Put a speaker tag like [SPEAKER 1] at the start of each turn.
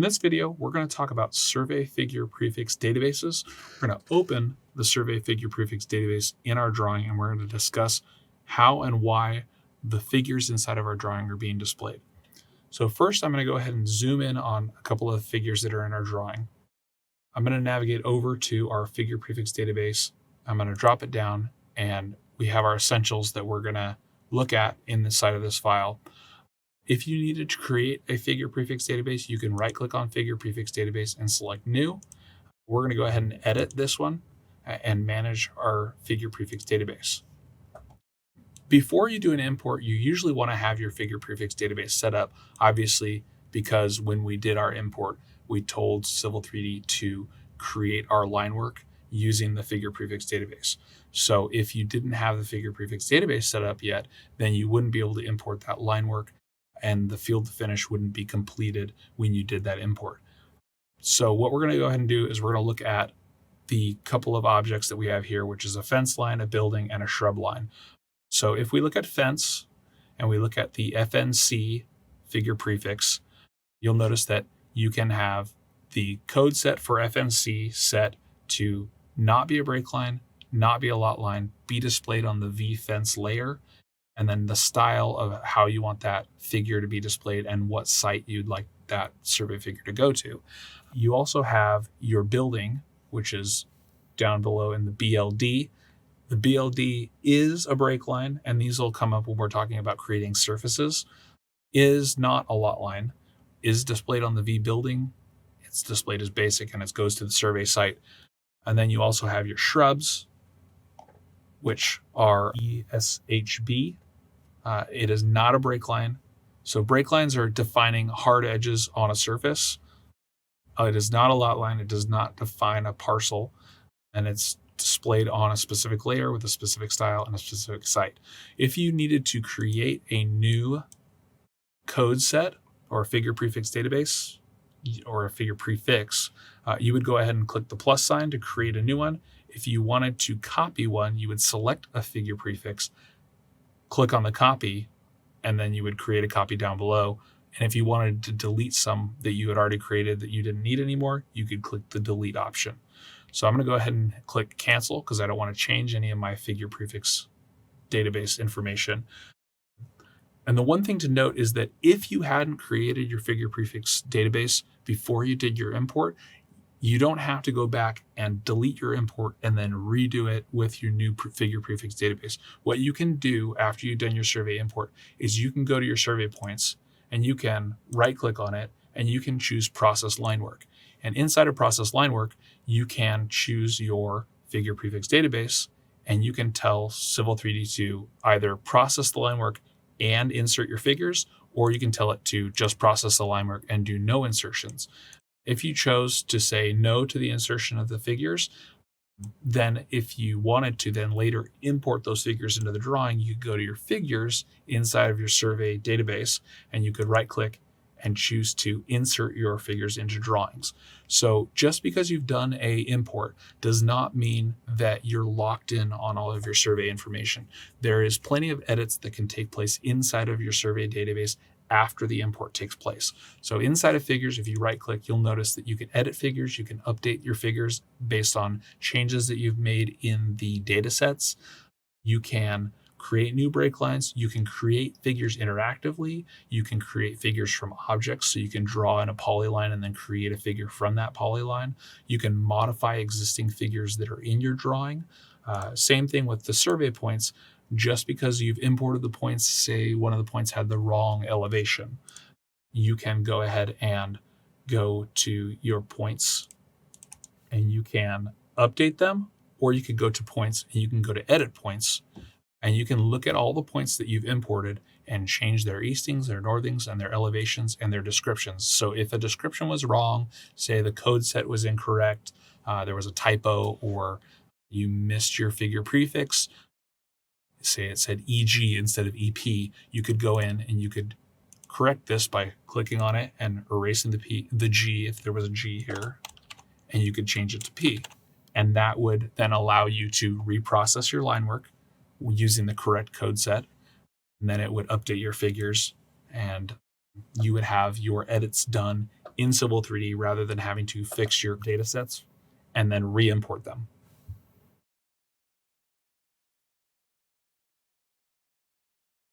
[SPEAKER 1] In this video, we're going to talk about survey figure prefix databases. We're going to open the survey figure prefix database in our drawing, and we're going to discuss how and why the figures inside of our drawing are being displayed. So first, I'm going to go ahead and zoom in on a couple of figures that are in our drawing. I'm going to navigate over to our figure prefix database. I'm going to drop it down, and we have our essentials that we're going to look at in the side of this file. If you needed to create a figure prefix database, you can right-click on figure prefix database and select new. We're going to go ahead and edit this one and manage our figure prefix database. Before you do an import, you usually want to have your figure prefix database set up, obviously, because when we did our import, we told Civil 3D to create our line work using the figure prefix database. So if you didn't have the figure prefix database set up yet, then you wouldn't be able to import that line work, and the field to finish wouldn't be completed when you did that import. So what we're going to go ahead and do is we're going to look at the couple of objects that we have here, which is a fence line, a building, and a shrub line. So if we look at fence and we look at the FNC figure prefix, you'll notice that you can have the code set for FNC set to not be a break line, not be a lot line, be displayed on the V fence layer, and then the style of how you want that figure to be displayed and what site you'd like that survey figure to go to. You also have your building, which is down below in the BLD. The BLD is a break line, and these will come up when we're talking about creating surfaces. Is not a lot line, is displayed on the V building. It's displayed as basic, and it goes to the survey site. And then you also have your shrubs, which are ESHB. It is not a break line. So break lines are defining hard edges on a surface. It is not a lot line. It does not define a parcel, and it's displayed on a specific layer with a specific style and a specific site. If you needed to create a new code set or a figure prefix database or a figure prefix, you would go ahead and click the plus sign to create a new one. If you wanted to copy one, you would select a figure prefix, click on the copy, and then you would create a copy down below. And if you wanted to delete some that you had already created that you didn't need anymore, you could click the delete option. So I'm going to go ahead and click cancel because I don't want to change any of my figure prefix database information. And the one thing to note is that if you hadn't created your figure prefix database before you did your import, you don't have to go back and delete your import and then redo it with your new figure prefix database. What you can do after you've done your survey import is you can go to your survey points and you can right click on it and you can choose process line work. And inside of process line work, you can choose your figure prefix database and you can tell Civil 3D to either process the line work and insert your figures, or you can tell it to just process the line work and do no insertions. If you chose to say no to the insertion of the figures, then if you wanted to then later import those figures into the drawing, you could go to your figures inside of your survey database and you could right click and choose to insert your figures into drawings. So just because you've done a import does not mean that you're locked in on all of your survey information. There is plenty of edits that can take place inside of your survey database after the import takes place. So inside of figures, if you right click, you'll notice that you can edit figures, you can update your figures based on changes that you've made in the data sets. You can create new break lines. You can create figures interactively. You can create figures from objects. So you can draw in a polyline and then create a figure from that polyline. You can modify existing figures that are in your drawing. Same thing with the survey points. Just because you've imported the points, say one of the points had the wrong elevation, you can go ahead and go to your points and you can update them, or you could go to points and you can go to edit points. And you can look at all the points that you've imported and change their eastings, their northings, and their elevations and their descriptions. So if a description was wrong, say the code set was incorrect, there was a typo, or you missed your figure prefix, say it said EG instead of EP, you could go in and you could correct this by clicking on it and erasing the G if there was a G here, and you could change it to P. And that would then allow you to reprocess your line work using the correct code set, and then it would update your figures and you would have your edits done in Civil 3D rather than having to fix your data sets and then re-import them.